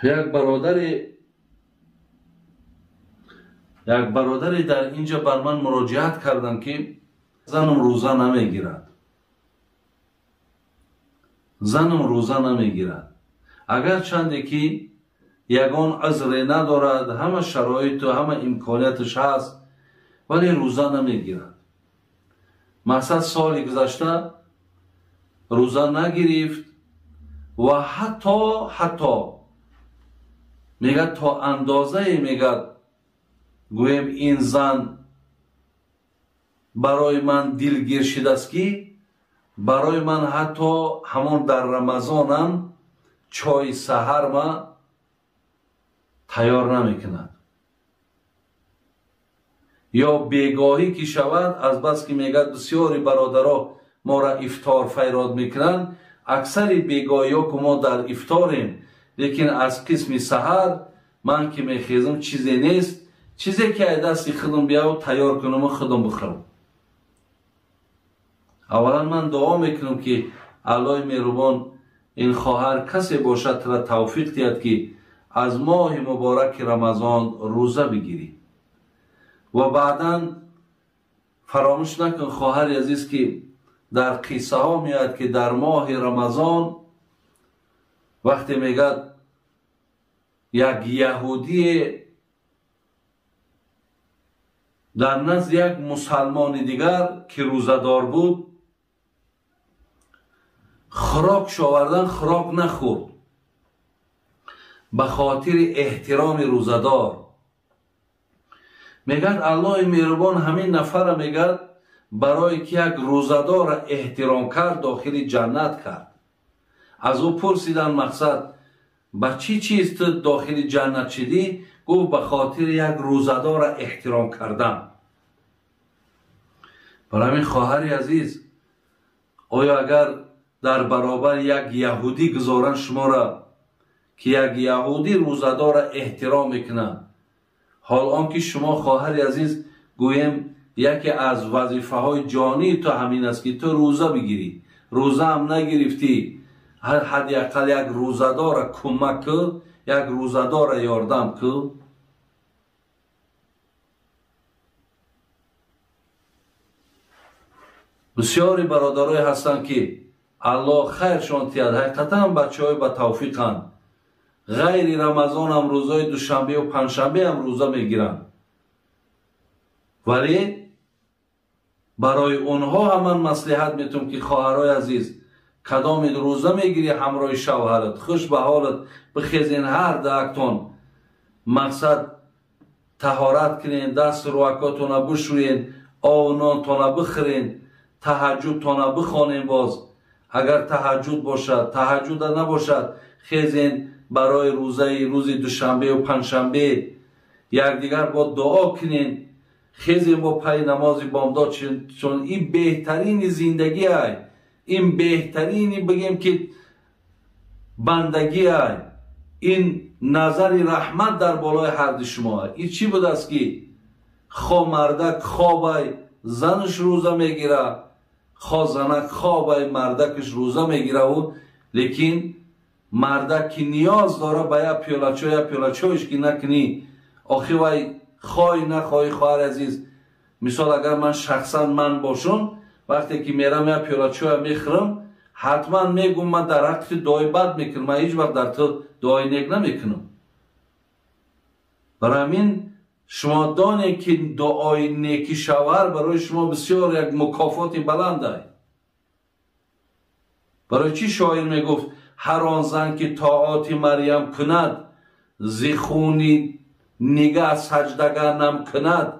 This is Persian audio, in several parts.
یک برادری در اینجا بر من مراجعت کردن که زنم روزه نمیگیرد. اگر چنده که یگان عذری ندارد، همه شرایط و همه امکانیتش هست ولی روزه نمیگیرد. مثلا سال گذشته روزه نگرفت و حتی میگه تا اندازه میگه گویم این زن برای من دلگیر شده است که برای من حتی همون در رمضانم چای سحر ما تیار نمیکند. یا بیگاهی که شود از بس که میگه بسیاری برادرها ما را افطار فیراد میکنند، اکثر بیگاهی ها که ما در افطاریم لیکن از قسم سحر من که میخیزم چیزی نیست، چیزی که دستی خودم بیا و تیار کنم و خودم بخورم. اولا من دعا میکنم که الله مهربان این خواهر کسی باشد را توفیق دهد که از ماه مبارک رمضان روزه بگیری. و بعدا فراموش نکن خواهر عزیز که در قصه ها میاد که در ماه رمضان وقتی میگه یک یهودی در نزد یک مسلمان دیگر که روزدار بود خوراک شاوردن، خوراک نخورد به خاطر احترام روزدار. میگد الله مهربان همین نفر میگد برای که یک روزدار احترام کرد داخل جنت کرد. از او پرسیدن مقصد به چی چیز تو داخل جنت شدی؟ گفت به خاطر یک روزدار احترام کردن. برای همین خواهر عزیز، آیا اگر در برابر یک یهودی گذارن شما را که یک یهودی روزدار احترام میکنه، حال آنکه شما خواهر عزیز گویم یکی از وظیفه های جانی تو همین است که تو روزه بگیری، روزه هم نگرفتی حداقل یک روزدار کمک که، یک روزدار یاردم که. بسیاری برادرای هستند که الله خیرشان تیاد، حقیقتا هم بچه های با توفیقند، غیر رمضان هم روزای دوشنبه و پنجشنبه هم روزه میگیرن، ولی برای اونها هم من مصلحت میتونم که خواهرای عزیز کدام روزه میگیری همراه شوهرت خوش به حالت بخیزین، هر دهکتون مقصد طهارت کنین، دست روکاتون بشوین، آونانتون بخورین، تهجدتون بخوانین. باز اگر تهجد باشد، تهجد نباشد، خیزین برای روز دوشنبه و پنجشنبه یکدیگر با دعا کنین، خیزین با پای نماز بامداد، چون این بهترین زندگی های، این بهترین بگیم که بندگی های، این نظر رحمت در بالای هر دو شما. این چی بود است که خواه مردک خواه زنش روزه میگیره، خواه زنک خواه مردکش روزه میگیره، و لیکن مردک که نیاز داره به یک پیاله چایش که نکنی آخی وای خواهی نخواهی. خواهر عزیز مثال اگر من شخصا من باشم وقتی که میرم یک پیاله چای میخورم حتما میگم من در حق دعای بد میکنم، من هیچ وقت در تو دعای نیک نمیکنم. برای همین شما دانید که دعای نیکی شوهر برای شما بسیار یک مکافات بلنده. برای چی شاعر میگفت هر آن زن که طاعات مریم کند، زخونی نگه سجدگر نم کند،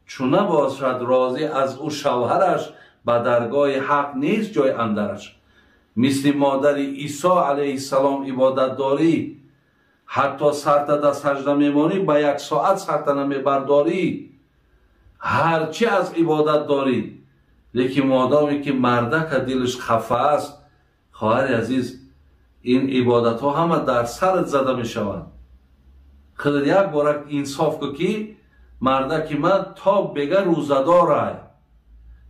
چون نباشد راضی از او شوهرش، به درگاه حق نیست جای اندرش. مثل مادر عیسی علیه السلام عبادت داری، حتی سرت در سجده میمانی به یک ساعت سرت نمیبرداری، هرچی از عبادت داری، لیکن مادامی که مردک دلش خفه است، خواهر عزیز این عبادت ها همه در سرت زده می شوند. خود یک بارک انصاف که مردک من تا بگه روزداره،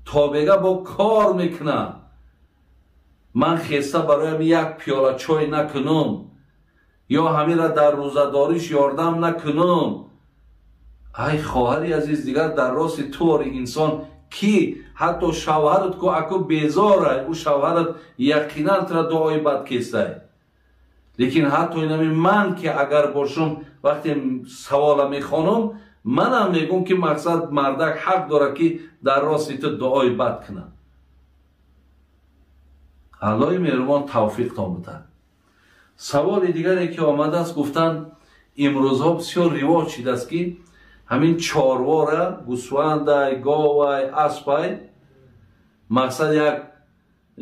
تا بگه با کار میکنه، من خیسته برایم یک پیاله چای نکنم، یا همین را در روزداریش یاردم نکنم. ای خواهری عزیز، دیگر در راست طور انسان کی حتی شوهرت کو اکو بیزاره، او شوهرت یقینا تر دعای بد کسته. لیکن حتی اینمی من که اگر باشم وقتی سوال میخوانم منم میگم که مقصد مردک حق داره که در راست تو دعای بد کنه. الله مهربان توفیق تان بده. سوال دیگری که آمده است، گفتن امروز ها بسیار رواج شده است که همین چارواره، گوسفند، گاو، اسب، مقصد یک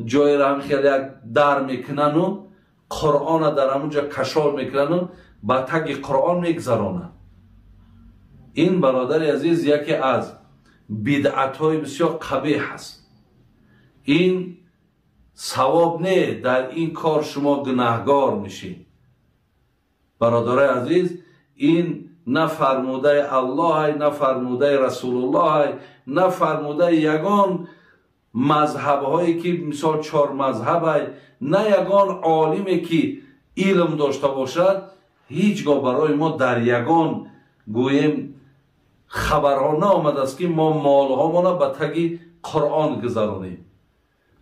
جای را هم خیلی یک در میکنن و قرآن در همونجا کشال میکنن و با تگ قرآن میگذرانن. این برادر عزیز یکی از بدعت های بسیار قبیح است. این ثواب نه، در این کار شما گناهگار میشین. برادر عزیز، این نه فرموده الله، نه فرموده رسول الله، نه فرموده یگان مذهب هایی که مثال 4 مذهب، نه یگان عالمی که علم داشته باشد. هیچگاه برای ما در یگان گویم خبرانه آمده است که ما مالهامان به تگ قرآن گذرانیم.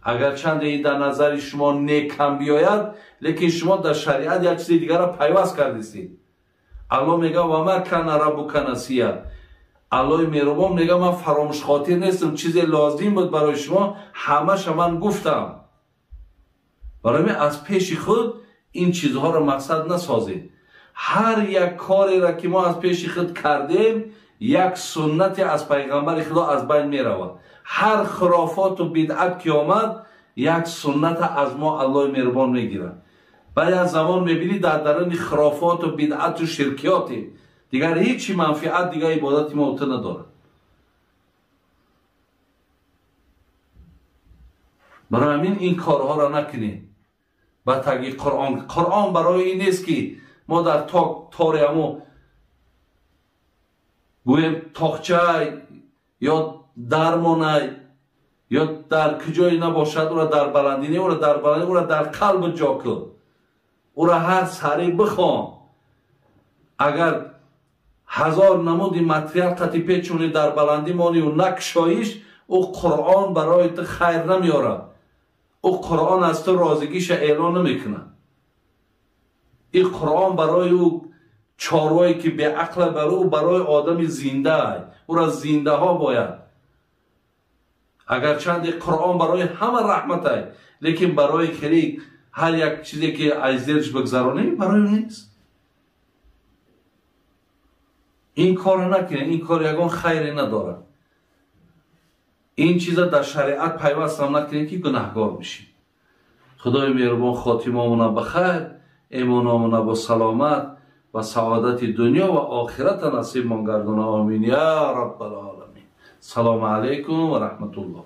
اگر چند این در نظر شما نیک هم بیاید، لیکن شما در شریعت یک چیز دیگر را پیوست کردید. الله میگه و ما کان ربک نسیا. الله مهربان میگه من فراموش خاطر نیستم، چیزی لازم بود برای شما همش من گفتم. برای من از پیش خود این چیزها را مقصد نسازید. هر یک کاری را که ما از پیش خود کردیم یک سنت از پیغمبر خدا از بین می رود. هر خرافات و بدعت که آمد یک سنت از ما الله مهربان می گیرد. بعد از زمان می بینید در درون خرافات و بدعت و شرکیات دیگر هیچی منفعت دیگر عبادت ما اوته نداره. برای همین این کارها را نکنید. با تگ قرآن برای این نیست که ما در تاریمو گویم تاخچه یا درمانه یا در کجایی نباشد او را در بلندینه، او را در بلندینه، او را در قلب جا کن، او را هر سری بخوان. اگر 1000 نمود متریال قطی پیچونی در بلندی مانی و نکشایش، او قرآن برای تو خیر نمیاره. او قرآن از تو رازگیش اعلان نمیکنه. این قرآن برای او چاروایی که به عقل برای آدم زنده، او را زنده ها باید. اگر چند قرآن برای همه رحمت است، لیکن برای خیلی هر یک چیزی که از زیرش بگذرانیم برای نیست. این کار نکنید. این کار یگان خیری نداره. این چیزا در شریعت پیوست هم نکنید که گناهگار بشید. خدای مهربان خاتممون بخیر، ایمانمون با سلامت و سعادت دنیا و آخرت نصیب من گردونه. آمین یا رب العالمین. سلام علیکم و رحمت الله.